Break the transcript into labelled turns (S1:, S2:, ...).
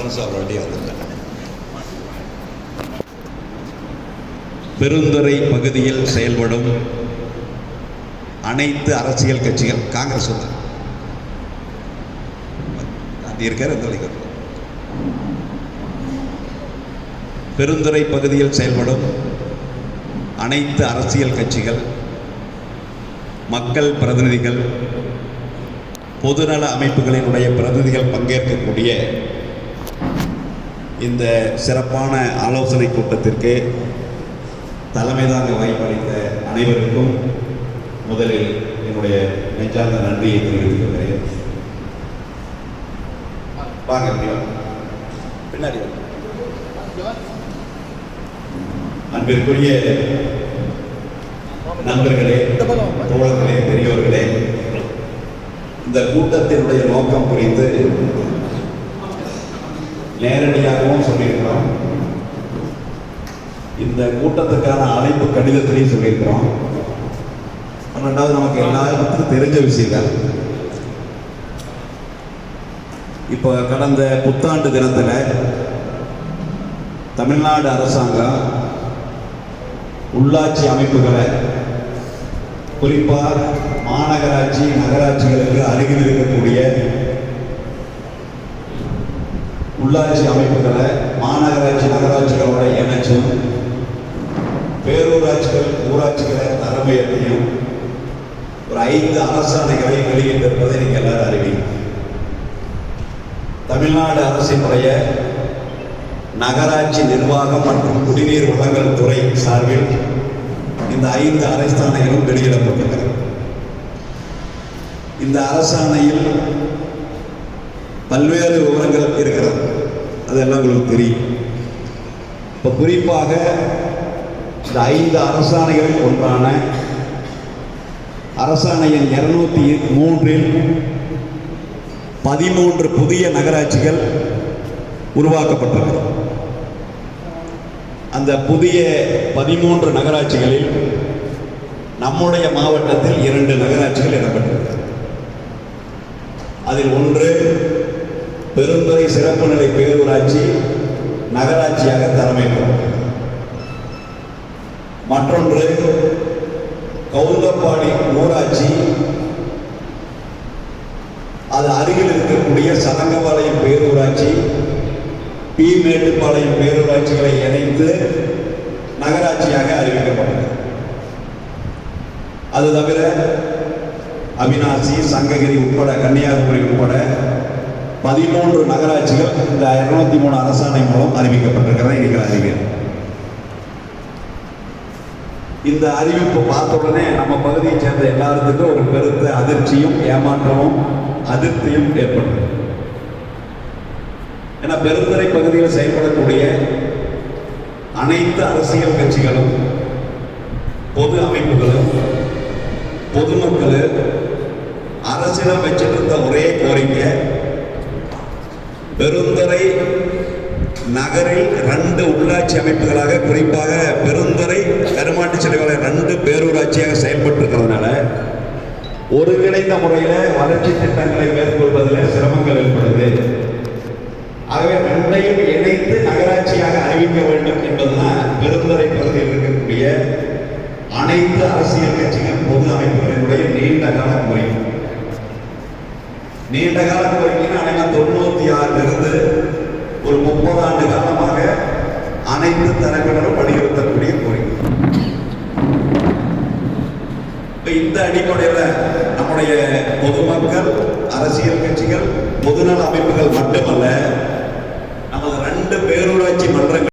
S1: மனசு அவருடைய வந்தில்லை. பெருந்துறை பகுதியில் செயல்படும் அனைத்து அரசியல் கட்சிகள், காங்கிரஸ் இருக்கார். பெருந்துறை பகுதியில் செயல்படும் அனைத்து அரசியல் கட்சிகள், மக்கள் பிரதிநிதிகள், பொதுநல அமைப்புகளினுடைய பிரதிநிதிகள் பங்கேற்கக்கூடிய இந்த சிறப்பான ஆலோசனை கூட்டத்திற்கு தலைமைதாங்க வாய்ப்பளித்த அனைவருக்கும் முதலில் என்னுடைய நெஞ்சார்ந்த நன்றியை தெரிவித்துக் கொள்கிறேன். பின்னாடி அன்பிற்குரிய நண்பர்களே, தோழர்களே, பெரியோர்களே, இந்த கூட்டத்தினுடைய நோக்கம் குறித்து நேரடியாகவும் சொல்லியிருக்கிறோம். இந்த கூட்டத்துக்கான அழைப்பு கடிதத்திலையும் சொல்லியிருக்கிறோம். ரெண்டாவது, நமக்கு எல்லாருக்கும் தெரிஞ்ச விஷயங்கள். இப்போ கடந்த புத்தாண்டு தினத்தில் தமிழ்நாடு அரசாங்கம் உள்ளாட்சி அமைப்புகளை, குறிப்பாக மாநகராட்சி நகராட்சிகளுக்கு அருகில் இருக்கக்கூடிய உள்ளாட்சி அமைப்புகளை மாநகராட்சி நகராட்சிகளோட இணைச்சும் பேரூராட்சிகள் ஊராட்சிகளை தரமுயர்த்தியும் ஒரு 5 அரசாணைகளை வெளியிட்டிருப்பதை நீங்கள் எல்லாரும் அறிவீங்க. தமிழ்நாடு அரசினுடைய நகராட்சி நிர்வாகம் மற்றும் குடிநீர் வழங்கல் துறை சார்பில் இந்த 5 அரசாணைகளும் வெளியிடப்பட்டுள்ளது. இந்த அரசாணையில் பல்வேறு விவரங்கள் இருக்கிறது, அதெல்லாம் உங்களுக்கு தெரியும். இப்போ குறிப்பாக இந்த 5 அரசாணைகளில் ஒன்றான அரசாணை எண் 203இல் 13 புதிய நகராட்சிகள் உருவாக்கப்பட்டது. அந்த புதிய 13 நகராட்சிகளில் நம்முடைய மாவட்டத்தில் 2 நகராட்சிகள் இடம்பெற்றிருக்கிறது. அதில் ஒன்று பெருந்துறை சிறப்பு நிலை பேரூராட்சி நகராட்சியாக தலைமைப்பட்டது. மற்றொன்று கவுந்தப்பாடி ஊராட்சி, அது அருகில் இருக்கக்கூடிய சதங்கபாளையம் பேரூராட்சி, பி மேட்டுப்பாளையம் பேரூராட்சிகளை இணைந்து நகராட்சியாக அறிவிக்கப்பட்டது. அது தவிர அவிநாசி, சங்ககிரி உட்பட கன்னியாகுமரி உட்பட 13 நகராட்சிகள் இந்த 203 அரசாணை மூலம் அறிவிக்கப்பட்டிருக்கிறத நீங்கள் அறிவீர்கள். இந்த அறிவிப்பு பார்த்த உடனே நம்ம பகுதியை சேர்ந்த எல்லாத்துக்கும் ஒரு பெருத்த அதிர்ச்சியும் ஏமாற்றமும் அதிருப்தியும் ஏற்பட்டது. ஏன்னா பெருந்துறை பகுதியில் செயல்படக்கூடிய அனைத்து அரசியல் கட்சிகளும், பொது அமைப்புகளும், பொதுமக்களும் அரசிடம் வச்சிருந்த ஒரே கோரிக்கை, பெருந்துறை நகரில் 2 உள்ளாட்சி அமைப்புகளாக, குறிப்பாக பெருந்துறை கருமாட்டு சிலைவாளர் 2 பேரூராட்சியாக செயல்பட்டு இருக்கிறதுனால ஒருங்கிணைந்த முறையில் வளர்ச்சி திட்டங்களை மேற்கொள்வதில் சிரமங்கள் ஏற்படுது. ஆகவே 2ஐயும் இணைத்து நகராட்சியாக அறிவிக்க வேண்டும் என்பதுதான் பெருந்துறை பகுதியில் இருக்கக்கூடிய அனைத்து அரசியல் கட்சிகள், பொது அமைப்புகளினுடைய நீண்ட கால கோரிக்கை. நீண்ட கால கோரிக்கைன்னா 96 ஒரு 30 ஆண்டு காலமாக அனைத்து தரப்பினரும் வலியுறுத்தக்கூடிய கோரிக்கை. இந்த அடிப்படையில் நம்முடைய பொதுமக்கள், அரசியல் கட்சிகள், பொதுநல அமைப்புகள் மட்டுமல்ல, நமது 2 பேரூராட்சி மன்றங்கள்